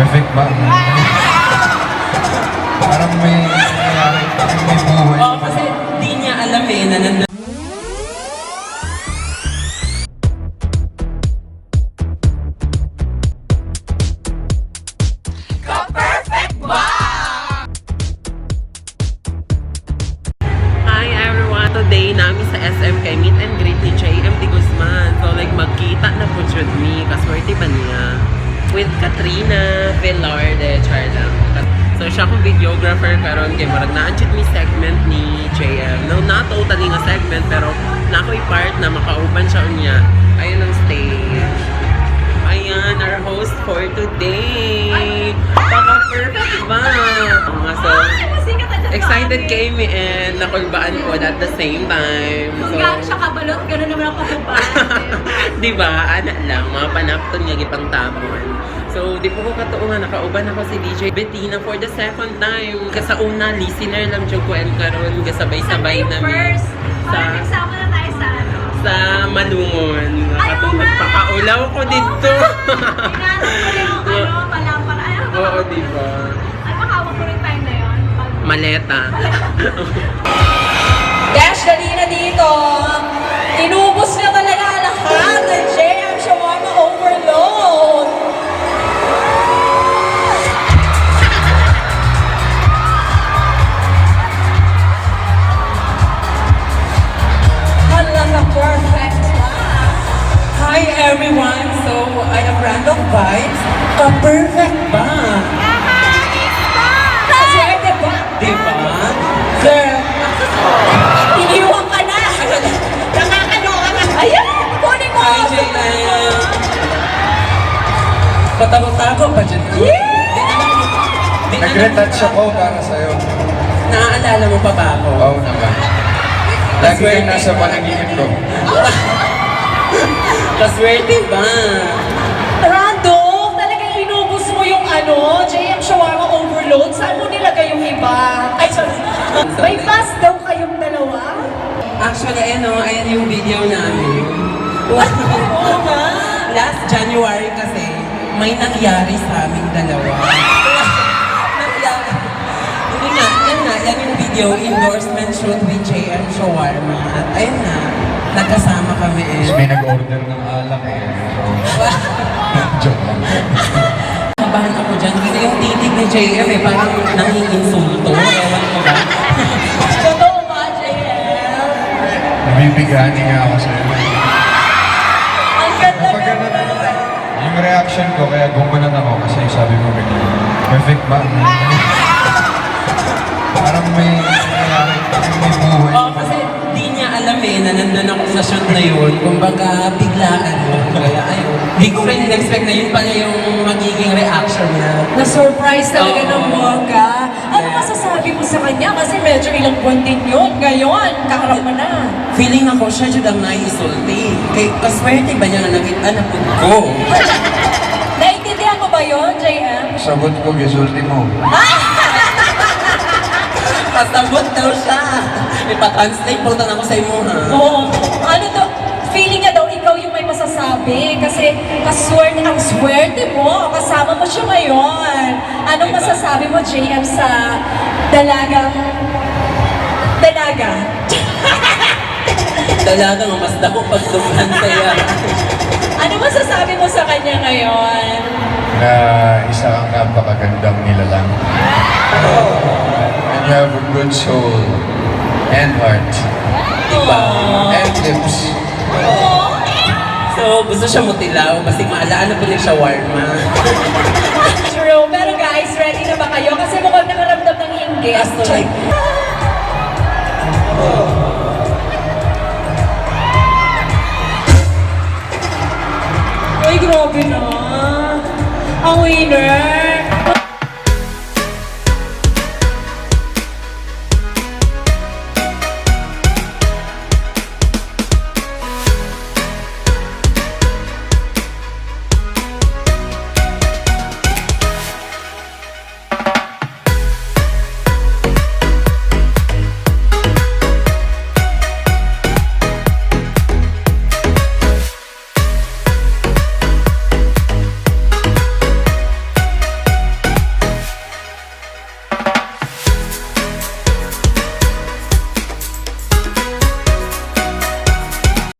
Perfect ba? Parang may nangyayari, may buhay. Oo, kasi di niya alam eh, na nandun. Hi everyone! Today namin sa SM kay meet and greet ni JM Di Guzman. So like magkita na po siya ni kaswerte ba niya? With Katrina Velarde, charlang. So siya akong videographer karon kay marag na-anchit mi segment ni JM. No, not totally nga segment pero na ako'y part na makauban siya niya. Ayun ang stage. Ayan, our host for today. Baka-perfect ba? So, excited kami and nakulbaan ko at the same time. Kung gano'n siya kabalot, gano'n naman ako kapupaan. Diba? Anak lang, mga panapton nga gipang tamon. So, di po ko katuungan, nakauban ako si DJ Bettina for the second time. Kasauna, listener lang siya ko and karon kasabay-sabay namin. First, parang nagsama na tayo sa ano. Sa Malungon. Ay, oo nga! Nagpakaulaw ko dito. Inanap ko rin yung ano, palampara. Ay, Oo, diba? Ay, makawag ko rin time na yun. Maleta. Dash, dali na dito. Inubos na talaga lahat ng JM Shawarma Overload. Hala na perfect. Hi everyone. So, I am Random Vibes. Ka-perfect ba? Kaswerte ba? Diba? Sir, iniwan ka na! Nakakaloka na! Ayan! Kunin mo! Hi, JM! Patako-tako pa dyan. Nag-retouch ako para sa'yo. Naaalala mo pa ba ako? Oo naman. Lagi kayo nasa panaginip ko. Kaswerte ba? Random! Talagang inubos mo yung ano, JM Shawarma Overload. Saan mo nilagay yung iba? Ay, sorry. May pass daw kayong dalawa? Actually, ayan yung video namin. Oo nga. Last January kasi, may nangyari sa aming dalawa. Nangyari. Hindi nga, yan yung video, endorsement shoot with JM Shawarma. At ayun na, nagkasama kami Tapos may nag-order ng alak eh. So, joke lang. Kabahan ako dyan kasi yung titig ni JM parang nanginginsulto. Ewan ko ba? Totoo ba, JM? Nabibigani nga ako sa'yo. Ang ganda Kapag na. ganun, yung reaction ko, kaya gumanan ako kasi sabi mo ganyan. Perfect ba? Parang may nangyayari, may buhay. Oo, kasi di niya alam eh na nandun ako sa shoot na yun. Kumbaga, biglaan mo. Kaya ayun. Di ko rin in-expect na yun pala yung magiging reaction niya. Na-surprise talaga ng Oo. bongga. Ano Yeah. masasabi mo sa kanya? Kasi medyo ilang buwan din yun. Ngayon, kaharap mo na. Feeling ako siya dyan ang naisulti. Kay kaswerte ba niya na naging anak ko? Naintindihan mo ba yun, JM? Sabot ko, gisulti mo. Pasabot daw siya. Ipa-translate po ako sa imo ha. Oo. Ano to? Feeling niya daw ikaw yung may masasabi. Kasi kaswerte ang swerte mo. Kasama mo siya ngayon. Anong Diba? masasabi mo, JM, sa dalaga? Talagang mas dako pag dumaan saya. Ano masasabi mo sa kanya ngayon? Na isa kang napakagandang nilalang. And you have a good soul and heart Diba? and lips. So, gusto siya mutilaw kasi maalaan na po niya shawarma. True. Pero guys, ready na ba kayo? Kasi mukhang nakaramdam ng inggit. Kaso like, Ay, grabe na. Ang winner.